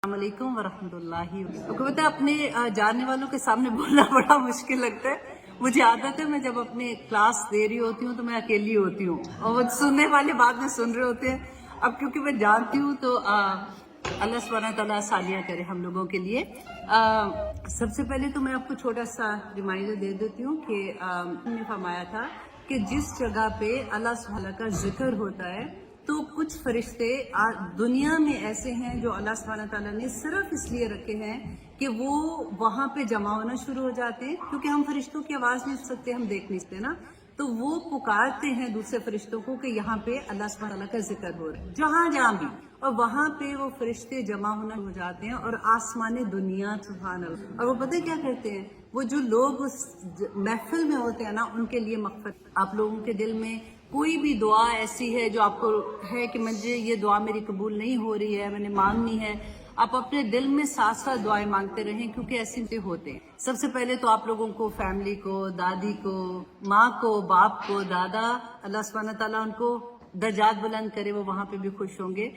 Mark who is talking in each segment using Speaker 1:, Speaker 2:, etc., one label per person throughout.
Speaker 1: السلام علیکم ورحمۃ اللہ وبرکاتہ۔ اپنے جاننے والوں کے سامنے بولنا بڑا مشکل لگتا ہے۔ مجھے عادت ہے میں جب اپنے کلاس دے رہی ہوتی ہوں تو میں اکیلی ہوتی ہوں اور وہ سننے والے بعد میں سن رہے ہوتے ہیں۔ اب کیونکہ میں جانتی ہوں تو اللہ سبحانہ تعالیٰ آسانیاں کرے ہم لوگوں کے لیے۔ سب سے پہلے تو میں آپ کو چھوٹا سا ریمائنڈر دے دیتی ہوں کہ نے فرمایا تھا کہ جس جگہ پہ اللہ سبحانہ کا ذکر ہوتا ہے تو کچھ فرشتے دنیا میں ایسے ہیں جو اللہ سبحانہ تعالیٰ نے صرف اس لیے رکھے ہیں کہ وہ وہاں پہ جمع ہونا شروع ہو جاتے ہیں، کیونکہ ہم فرشتوں کی آواز نہیں سن سکتے، ہم دیکھ نہیں سکتے نا، تو وہ پکارتے ہیں دوسرے فرشتوں کو کہ یہاں پہ اللہ سبحانہ تعالیٰ کا ذکر ہو رہا ہے جہاں بھی، اور وہاں پہ وہ فرشتے جمع ہونا ہو جاتے ہیں اور آسمان دنیا سبحان اللہ۔ اور وہ پتہ کیا کرتے ہیں، وہ جو لوگ اس محفل میں ہوتے ہیں نا ان کے لیے مغفرت۔ آپ لوگوں کے دل میں کوئی بھی دعا ایسی ہے جو آپ کو ہے کہ مجھے یہ دعا میری قبول نہیں ہو رہی ہے، میں نے مانگنی ہے، آپ اپنے دل میں ساتھ ساتھ دعائیں مانگتے رہیں، کیونکہ ایسے ہوتے ہیں۔ سب سے پہلے تو آپ لوگوں کو، فیملی کو، دادی کو، ماں کو، باپ کو، دادا، اللہ سبحانہ تعالیٰ ان کو درجات بلند کرے، وہ وہاں پہ بھی خوش ہوں گے۔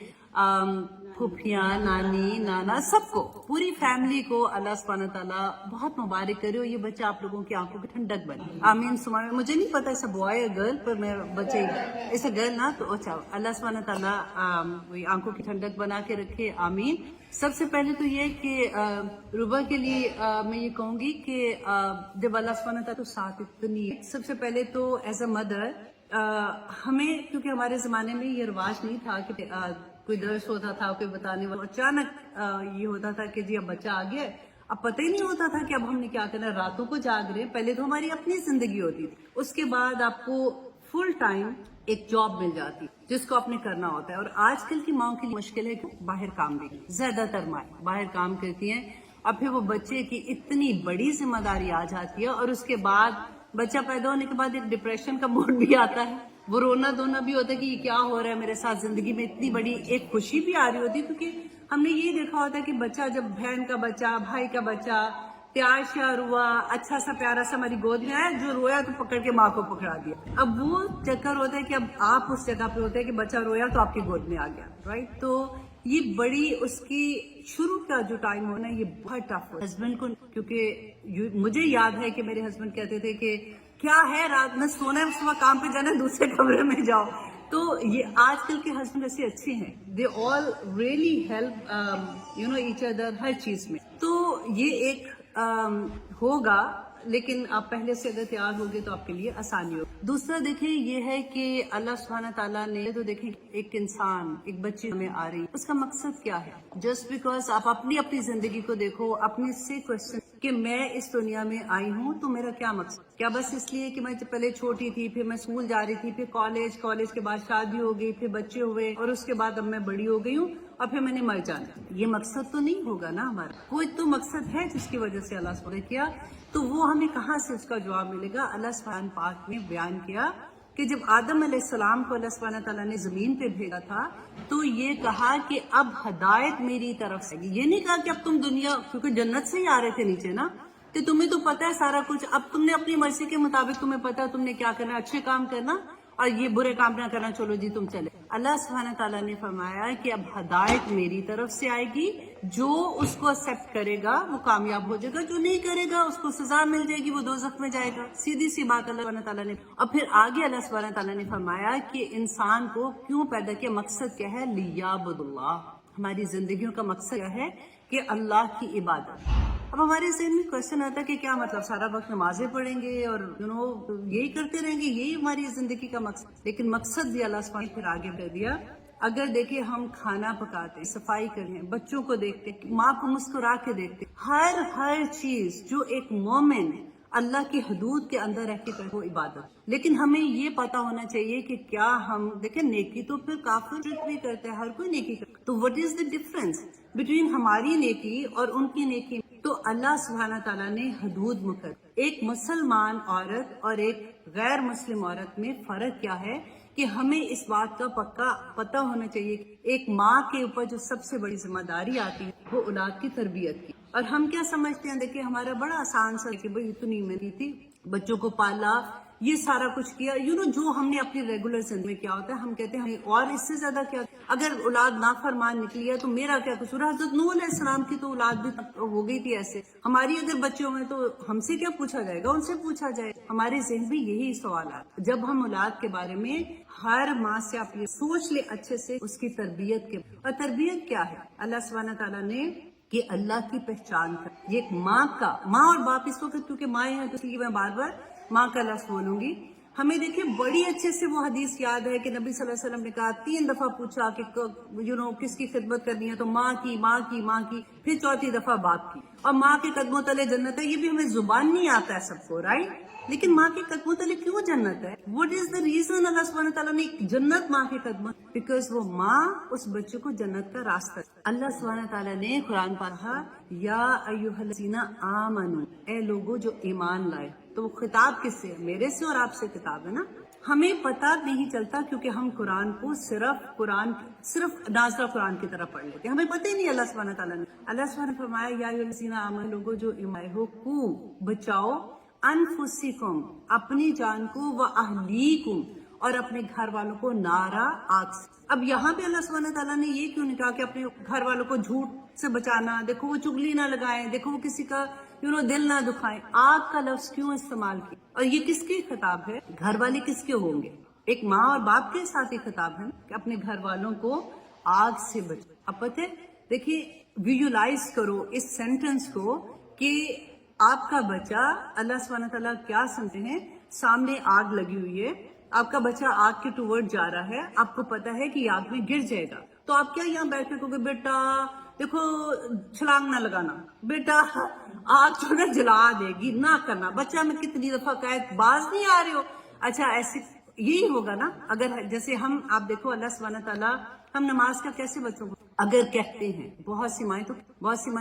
Speaker 1: پھوپھیاں، نانی، نانا، سب کو، پوری فیملی کو اللہ سبحانہ تعالیٰ بہت مبارک کرے اور یہ بچہ آپ لوگوں کی آنکھوں کی ٹھنڈک بنے، آمین سما۔ مجھے نہیں پتا ایسا بوائے یا گرل، پر میں بچے ایسا گرل نا تو اچھا، اللہ سبحانہ تعالیٰ آنکھوں کی ٹھنڈک بنا کے رکھے، آمین۔ سب سے پہلے تو یہ کہ روبا کے لیے میں یہ کہوں گی کہ جب اللہ سبحانہ تعالیٰ تو ساتھ اتنی، سب سے پہلے تو ایز اے مدر ہمیں، کیونکہ ہمارے زمانے میں یہ رواج نہیں تھا کہ کوئی درس ہوتا تھا، کوئی بتانے والا، اچانک یہ ہوتا تھا کہ جی اب بچہ آ گیا ہے، اب پتہ ہی نہیں ہوتا تھا کہ اب ہم نے کیا کرنا، راتوں کو جاگ رہے ہیں۔ پہلے تو ہماری اپنی زندگی ہوتی تھی، اس کے بعد آپ کو فل ٹائم ایک جاب مل جاتی جس کو آپ نے کرنا ہوتا ہے، اور آج کل کی ماؤں کے لیے مشکل ہے کہ باہر کام بھی، زیادہ تر مائیں باہر کام کرتی ہیں، اور پھر وہ بچے کی اتنی بڑی ذمہ داری آ جاتی ہے، اور اس کے بعد بچہ پیدا ہونے کے بعد ایک ڈپریشن کا موڈ بھی آتا ہے، وہ رونا دھونا بھی ہوتا ہے کہ یہ کیا ہو رہا ہے میرے ساتھ، زندگی میں اتنی بڑی ایک خوشی بھی آ رہی ہوتی ہے، کیونکہ ہم نے یہ دیکھا ہوتا ہے کہ بچہ جب بہن کا بچہ، بھائی کا بچہ پیار شیار ہوا، اچھا سا پیارا سا ہماری گود میں آیا، جو رویا تو پکڑ کے ماں کو پکڑا دیا۔ اب وہ چکر ہوتا ہے کہ اب آپ اس جگہ پہ ہوتے ہیں کہ بچہ رویا تو آپ کی گود میں آ گیا، رائٹ؟ تو یہ بڑی اس کی شروع کا جو ٹائم ہونا یہ بہت ٹف ہے ہسبینڈ کو، کیونکہ مجھے یاد ہے کہ میرے ہسبینڈ کہتے تھے کہ کیا ہے رات میں سونا ہے، صبح کام پہ جانا ہے، دوسرے کمرے میں جاؤ۔ تو یہ آج کل کے ہسبینڈ ایسے اچھے ہیں، دے آل ریئلی ہیلپ ایچ ادر ہر چیز میں۔ تو یہ ایک ہوگا، لیکن آپ پہلے سے اگر تیار ہوگے تو آپ کے لیے آسانی ہو۔ دوسرا دیکھیں یہ ہے کہ اللہ سبحانہ تعالیٰ نے تو دیکھیں ایک انسان، ایک بچی ہمیں آ رہی ہے، اس کا مقصد کیا ہے؟ جسٹ بیکاز آپ اپنی زندگی کو دیکھو، اپنے سے کوشچن کہ میں اس دنیا میں آئی ہوں تو میرا کیا مقصد؟ کیا بس اس لیے کہ میں پہلے چھوٹی تھی، پھر میں اسکول جا رہی تھی، پھر کالج کے بعد شادی ہو گئی، پھر بچے ہوئے، اور اس کے بعد اب میں بڑی ہو گئی ہوں اور پھر میں نے مر جانا؟ یہ مقصد تو نہیں ہوگا نا ہمارا، کوئی تو مقصد ہے جس کی وجہ سے اللہ سبحانہ نے کیا، تو وہ ہمیں کہاں سے اس کا جواب ملے گا؟ اللہ سبحانہ پاک نے بیان کیا کہ جب آدم علیہ السلام کو اللہ سبحانہ تعالیٰ نے زمین پہ بھیجا تھا تو یہ کہا کہ اب ہدایت میری طرف سے، یہ نہیں کہا کہ اب تم دنیا، کیونکہ جنت سے ہی آ رہے تھے نیچے نا، کہ تمہیں تو پتہ ہے سارا کچھ، اب تم نے اپنی مرضی کے مطابق تمہیں پتہ ہے تم نے کیا کرنا، اچھے کام کرنا اور یہ برے کام نہ کرنا، چلو جی تم چلے۔ اللہ سبحانہ تعالیٰ نے فرمایا کہ اب ہدایت میری طرف سے آئے گی، جو اس کو ایکسپٹ کرے گا وہ کامیاب ہو جائے گا، جو نہیں کرے گا اس کو سزا مل جائے گی، وہ دوزخ میں جائے گا۔ سیدھی سی بات اللہ سبحانہ تعالیٰ نے، اور پھر آگے اللہ سبحانہ تعالیٰ نے فرمایا کہ انسان کو کیوں پیدا کیا، مقصد کیا ہے؟ لیعبد اللہ، ہماری زندگیوں کا مقصد کیا ہے؟ کہ اللہ کی عبادت۔ اب ہمارے ذہن میں کوشچن آتا ہے کہ کیا مطلب سارا وقت نمازیں پڑھیں گے اور یہی کرتے رہیں گے، یہی ہماری زندگی کا مقصد؟ لیکن مقصد بھی اللہ سبحانہ پھر آگے کر دیا۔ اگر دیکھیں ہم کھانا پکاتے، صفائی کریں، بچوں کو دیکھتے، ماں کو مسکرا کے دیکھتے، ہر چیز جو ایک مومن اللہ کی حدود کے اندر رہ کے کرے وہ عبادت۔ لیکن ہمیں یہ پتا ہونا چاہیے کہ کیا ہم دیکھیں نیکی تو پھر کافر بھی کرتے ہیں، ہر کوئی نیکی کرتا ہے، تو what is the difference between ہماری نیکی اور ان کی نیکی؟ تو اللہ سبحانہ تعالیٰ نے حدود مقرر، ایک مسلمان عورت اور ایک غیر مسلم عورت میں فرق کیا ہے کہ ہمیں اس بات کا پکا پتہ ہونا چاہیے کہ ایک ماں کے اوپر جو سب سے بڑی ذمہ داری آتی ہے وہ اولاد کی تربیت کی۔ اور ہم کیا سمجھتے ہیں، دیکھیں ہمارا بڑا آسان سا کہ بھئی اتنی میری تھی، بچوں کو پالا، یہ سارا کچھ کیا، جو ہم نے اپنی ریگولر زندگی میں کیا ہوتا ہے، ہم کہتے ہیں اور اس سے زیادہ کیا، اگر اولاد نافرمان نکلی ہے تو میرا کیا قصور ہے؟ حضرت نوح علیہ السلام کی تو اولاد بھی ہو گئی تھی ایسے، ہماری اگر بچوں میں تو ہم سے کیا پوچھا جائے گا، ان سے پوچھا جائے. ہمارے ذہن میں یہی سوالات. جب ہم اولاد کے بارے میں ہر ماں سے آپ یہ سوچ لے اچھے سے اس کی تربیت کے، اور تربیت کیا ہے؟ اللہ سبحانہ تعالیٰ نے کہ اللہ کی پہچان کر، یہ ایک ماں اور باپ اس وقت کیونکہ مائیں ہیں تو اس لیے میں بار بار ماں کا لفظ بولوں گی. ہمیں دیکھیں بڑی اچھے سے وہ حدیث یاد ہے کہ نبی صلی اللہ علیہ وسلم نے کہا، 3 دفعہ پوچھا کہ کس کی خدمت کرنی ہے تو ماں کی، پھر 4تھی دفعہ باپ کی. اور ماں کے قدموں تلے جنت ہے، یہ بھی ہمیں زبان نہیں آتا ہے سب کو، رائٹ؟ لیکن ماں کے قدموں تلے کیوں جنت ہے؟ واٹ از دا ریزن اللہ سبحانہ تعالیٰ نے جنت ماں کے قدموں؟ بیکاز وہ ماں اس بچے کو جنت کا راستہ. اللہ سبحانہ تعالیٰ نے قرآن پڑھا، یا ایھا الذین آمنوا، اے لوگو جو ایمان لائے. تو وہ خطاب کس سے؟ میرے سے اور آپ سے خطاب ہے نا. ہمیں پتہ نہیں چلتا کیونکہ ہم قرآن کو صرف نازلہ قرآن کی طرح پڑھ لیتے ہیں، ہمیں پتہ ہی نہیں. اللہ سبحانہ تعالیٰ نے فرمایا، یا ایھا الذین آمنوا، لوگوں جو ایمان ہو، کو بچاؤ، انفسکم، اپنی جان کو، و اہلیکم، اور اپنے گھر والوں کو، نارا، آگ سے. اب یہاں پہ اللہ سبحانہ تعالیٰ نے یہ کیوں نہیں کہا کہ اپنے گھر والوں کو جھوٹ سے بچانا؟ دیکھو وہ چگلی نہ لگائیں، دیکھو وہ کسی کا دل نہ دکھائیں. آگ کا لفظ کیوں استعمال کیا؟ اور یہ کس کی خطاب ہے؟ گھر والے کس کے ہوں گے؟ ایک ماں اور باپ کے ساتھ ہی خطاب ہے کہ اپنے گھر والوں کو آگ سے بچاؤ. اب پتہ دیکھیے، ویژولائز کرو اس سینٹنس کو کہ آپ کا بچہ، اللہ سبحانہ تعالیٰ کیا سمجھتے ہیں؟ سامنے آگ لگی ہوئی ہے، آپ کا بچہ آگ کے ٹورڈ جا رہا ہے، آپ کو پتا ہے کہ آگ میں گر جائے گا، تو آپ کیا یہاں بیٹھ کے کہو گے بیٹا دیکھو چھلانگ نہ لگانا، بیٹا آگ جو ہے جلا دے گی، نہ کرنا. بچہ میں کتنی دفعہ کہا باز نہیں آ رہے ہو. اچھا ایسے یہی ہوگا نا اگر جیسے آپ دیکھو اللہ سبحانہ تعالیٰ، ہم نماز کا کیسے بچوں کو اگر کہتے ہیں، بہت سی مائیں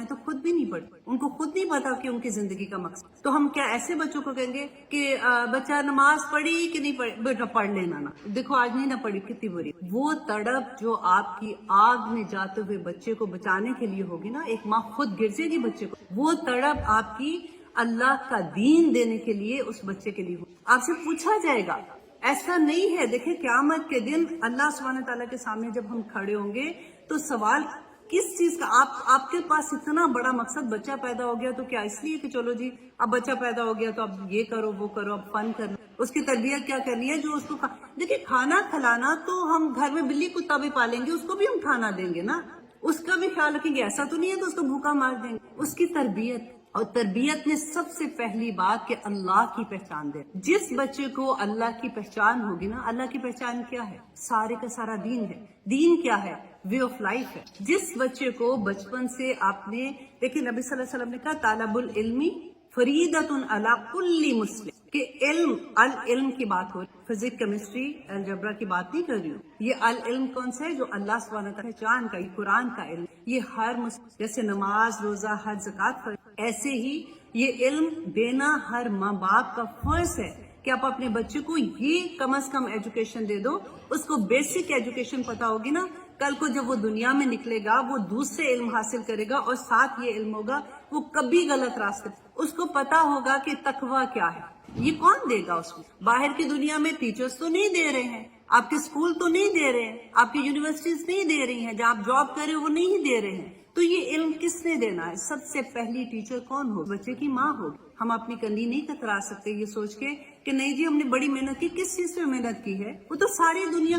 Speaker 1: تو خود بھی نہیں پڑھتی، ان کو خود نہیں پتا کہ ان کی زندگی کا مقصد. تو ہم کیا ایسے بچوں کو کہیں گے کہ بچہ نماز پڑھی کہ نہیں پڑھی؟ بیٹا پڑھ لینا نا، دیکھو آج نہیں نہ پڑھی، کتنی بری. وہ تڑپ جو آپ کی آگ میں جاتے ہوئے بچے کو بچانے کے لیے ہوگی نا، ایک ماں خود گر جائے گی بچے کو، وہ تڑپ آپ کی اللہ کا دین دینے کے لیے اس بچے کے لیے ہوگی. آپ سے پوچھا جائے گا. ایسا نہیں ہے. دیکھیں قیامت کے دن اللہ سبحانہ تعالیٰ کے سامنے جب ہم کھڑے ہوں گے تو سوال کس چیز کا؟ آپ کے پاس اتنا بڑا مقصد، بچہ پیدا ہو گیا تو کیا اس لیے کہ چلو جی اب بچہ پیدا ہو گیا تو اب یہ کرو وہ کرو، اب فن کرنا، اس کی تربیت کیا کرنی ہے جو اس کو دیکھیں کھانا کھلانا تو ہم گھر میں بلی کتا بھی پالیں گے، اس کو بھی ہم کھانا دیں گے نا، اس کا بھی خیال رکھیں گے. ایسا تو نہیں ہے تو اس کو بھوکا مار دیں گے. اس کی تربیت، اور تربیت میں سب سے پہلی بات کہ اللہ کی پہچان دے. جس بچے کو اللہ کی پہچان ہوگی نا، اللہ کی پہچان کیا ہے؟ سارے کا سارا دین ہے. دین کیا ہے؟ وے آف لائف ہے. جس بچے کو بچپن سے آپ نے دیکھیں، نبی صلی اللہ علیہ وسلم نے کہا طالب العلم فریدۃ علی کل مسلم، کہ العلم کی بات ہو رہی، فزکس کیمسٹری الجبرا کی بات نہیں کر رہی ہوں. یہ العلم کون سا ہے؟ جو اللہ سبحانہ تعالیٰ پہچان کا، یہ قرآن کا علم. یہ ہر جیسے نماز، روزہ، حج، زکوٰۃ، ایسے ہی یہ علم دینا ہر ماں باپ کا فرض ہے کہ آپ اپنے بچے کو یہ کم از کم ایجوکیشن دے دو. اس کو بیسک ایجوکیشن پتا ہوگی نا، کل کو جب وہ دنیا میں نکلے گا وہ دوسرے علم حاصل کرے گا، اور ساتھ یہ علم ہوگا وہ کبھی غلط راستے، اس کو پتا ہوگا کہ تقویٰ کیا ہے. یہ کون دے گا اس کو؟ باہر کی دنیا میں ٹیچرز تو نہیں دے رہے ہیں، آپ کے اسکول تو نہیں دے رہے ہیں، آپ کی یونیورسٹیز نہیں دے رہی ہیں، جہاں آپ جاب کر رہے ہو وہ نہیں دے رہے ہیں. تو یہ علم کس نے دینا ہے؟ سب سے پہلی ٹیچر کون ہو؟ بچے کی ماں ہوگی. ہم اپنی کندھی نہیں کترا سکتے یہ سوچ کے کہ نہیں جی ہم نے بڑی محنت کی. کس چیز پہ محنت کی ہے؟ وہ تو ساری دنیا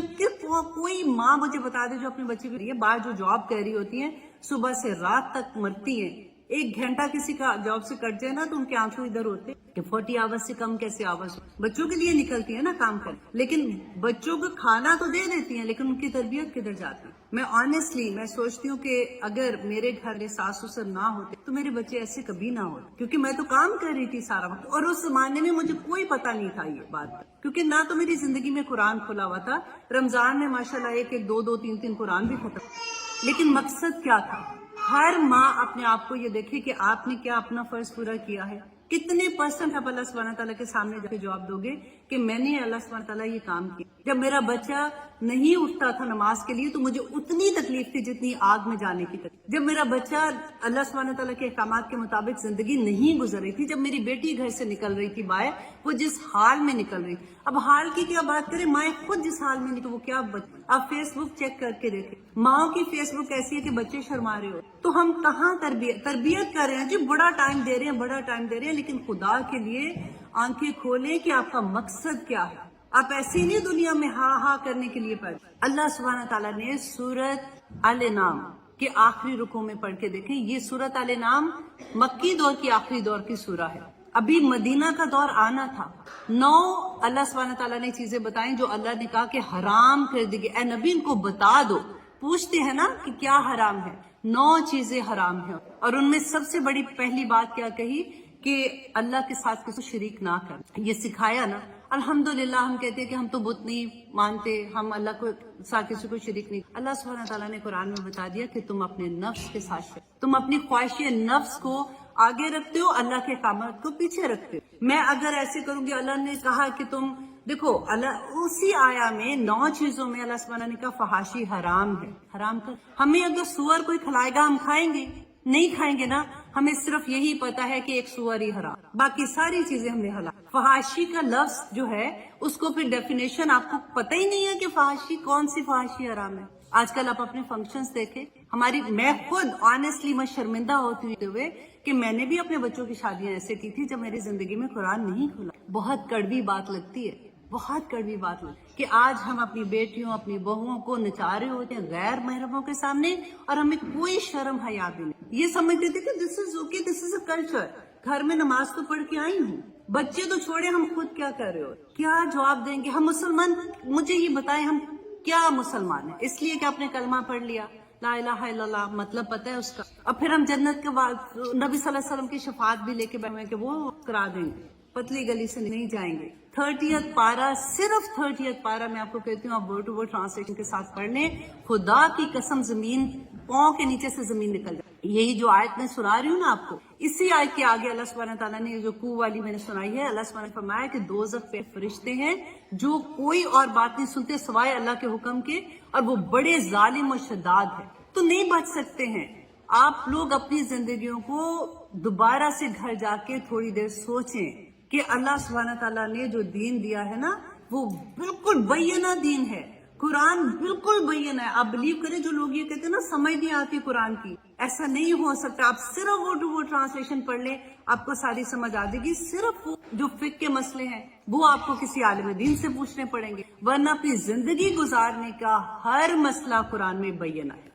Speaker 1: کوئی ماں مجھے بتا دے جو اپنے بچے کو باہر جو جاب کر رہی ہوتی ہیں، صبح سے رات تک مرتی ہیں. 1 گھنٹہ کسی کا جاب سے کٹ جائے نا تو ان کے آنسو ادھر ہوتے کہ 40 آورز سے کم کیسے آورز بچوں کے لیے نکلتی ہے نا کام کر. لیکن بچوں کو کھانا تو دے دیتی ہیں لیکن ان کی تربیت کدھر جاتی ہے؟ میں آنیسٹلی میں سوچتی ہوں کہ اگر میرے گھر میں ساس سسر نہ ہوتے تو میرے بچے ایسے کبھی نہ ہوتے، کیونکہ میں تو کام کر رہی تھی سارا وقت، اور اس زمانے میں مجھے کوئی پتا نہیں تھا یہ بات، کیونکہ نہ تو میری زندگی میں قرآن کھلا ہوا تھا. رمضان میں ماشاءاللہ 1 2 3 قرآن بھی ختم. لیکن مقصد کیا تھا؟ ہر ماں اپنے آپ کو یہ دیکھے کہ آپ نے کیا اپنا فرض پورا کیا ہے. کتنے % آپ اللہ سبحانہ تعالیٰ کے سامنے جا کے جواب دو گے کہ میں نے اللہ سبحانہ تعالیٰ یہ کام کیا. جب میرا بچہ نہیں اٹھتا تھا نماز کے لیے تو مجھے اتنی تکلیف تھی جتنی آگ میں جانے کی تکلیف. جب میرا بچہ اللہ سبحانہ تعالیٰ کے احکامات کے مطابق زندگی نہیں گزر رہی تھی, جب میری بیٹی گھر سے نکل رہی تھی باہر, وہ جس حال میں نکل رہی. اب حال کی کیا بات کریں, مائیں خود جس حال میں نکل, وہ کیا آپ فیس بک چیک کر کے دیکھیں, ماؤں کی فیس بک ایسی ہے کہ بچے شرما رہے ہو. تو ہم کہاں تربیت کر رہے ہیں جی, بڑا ٹائم دے رہے ہیں, لیکن خدا کے لیے آنکھیں کھولیں کہ آپ کا مقصد کیا ہے. آپ ایسی نہیں دنیا میں ہاں کرنے کے لیے پیدا. اللہ سبحانہ تعالیٰ نے سورت الانعام کے آخری رکوع میں پڑھ کے دیکھیں, یہ سورت الانعام مکی دور کی آخری دور کی سورہ ہے. ابھی مدینہ کا دور آنا تھا. 9 اللہ سبحانہ تعالیٰ نے چیزیں بتائیں جو اللہ نے کہا کہ حرام کر دے گی. اے نبی ان کو بتا دو. پوچھتے ہیں نا کہ کیا حرام ہے, 9 چیزیں حرام ہیں, اور ان میں سب سے بڑی پہلی بات کیا کہی کہ اللہ کے ساتھ کسی شریک نہ کر. یہ سکھایا نا. الحمدللہ ہم کہتے ہیں کہ ہم تو بت نہیں مانتے, ہم اللہ کو ساتھ کسی کو شریک نہیں. اللہ سبحانہ تعالیٰ نے قرآن میں بتا دیا کہ تم اپنے نفس کے ساتھ تم اپنی خواہش نفس کو آگے رکھتے ہو, اللہ کے احکامات کو پیچھے رکھتے ہو. میں اگر ایسے کروں گی, اللہ نے کہا کہ تم دیکھو, اللہ اسی آیا میں 9 چیزوں میں اللہ سبحانہ نے کہا فحاشی حرام ہے, حرام کر. ہمیں اگر سور کوئی کھلائے گا ہم کھائیں گے, نہیں کھائیں گے نا. ہمیں صرف یہی پتا ہے کہ ایک سور ہی حرام, باقی ساری چیزیں ہم نے حلال. فحاشی کا لفظ جو ہے اس کو پھر ڈیفینیشن آپ کو پتہ ہی نہیں ہے کہ فحاشی کون سی فحاشی حرام ہے. آج کل آپ اپنے فنکشنز دیکھیں, میں خود آنیسٹلی میں شرمندہ ہوتے ہوئے کہ میں نے بھی اپنے بچوں کی شادیاں ایسے کی تھی جب میری زندگی میں قرآن نہیں کھلا. بہت کڑوی بات لگتی ہے, بہت کڑوی بات کہ آج ہم اپنی بیٹیوں اپنی بہوؤں کو نچا رہے ہوتے ہیں غیر محرموں کے سامنے, اور ہمیں کوئی شرم حیا بھی نہیں. یہ سمجھتے تھے کہ دس is okay, this is a culture. گھر میں نماز تو پڑھ کے آئی ہوں, بچے تو چھوڑے, ہم خود کیا کر رہے ہو, کیا جواب دیں گے. ہم مسلمان, مجھے یہ بتائیں ہم کیا مسلمان ہیں؟ اس لیے کہ آپ نے کلمہ پڑھ لیا, لا الہ الا اللہ, مطلب پتہ ہے اس کا, اور پھر ہم جنت کے بعد نبی صلی اللہ علیہ وسلم کی شفاعت بھی لے کے بیٹھے کہ وہ کرا دیں گے, پتلی گلی سے نہیں جائیں گے. 30th پارہ, صرف 30th پارہ میں آپ کو کہتی ہوں آپ ورڈ ٹو ورڈ ٹرانسلیشن کے ساتھ پڑھ لیں, خدا کی قسم زمین پاؤں کے نیچے سے زمین نکل جائے. یہی جو آیت میں سنا رہی ہوں نا آپ کو, اسی آیت کے آگے اللہ سبحانہ تعالیٰ نے جو کو والی میں نے سنائی ہے, اللہ سبحانہ نے فرمایا کہ دوزخ پہ فرشتے ہیں جو کوئی اور بات نہیں سنتے سوائے اللہ کے حکم کے, اور وہ بڑے ظالم و شداد ہے. تو نہیں بچ سکتے ہیں. آپ لوگ اپنی زندگیوں کو دوبارہ سے گھر جا کے تھوڑی دیر سوچیں کہ اللہ سبحانہ تعالیٰ نے جو دین دیا ہے نا وہ بالکل بینہ دین ہے. قرآن بالکل بینہ ہے. آپ بلیو کریں, جو لوگ یہ کہتے ہیں نا سمجھ نہیں آتی قرآن کی, ایسا نہیں ہو سکتا. آپ صرف ورڈ ٹو ورڈ ٹرانسلیشن پڑھ لیں, آپ کو ساری سمجھ آ جائے گی. صرف جو فقہ کے مسئلے ہیں وہ آپ کو کسی عالم دین سے پوچھنے پڑیں گے, ورنہ اپنی زندگی گزارنے کا ہر مسئلہ قرآن میں بینہ ہے.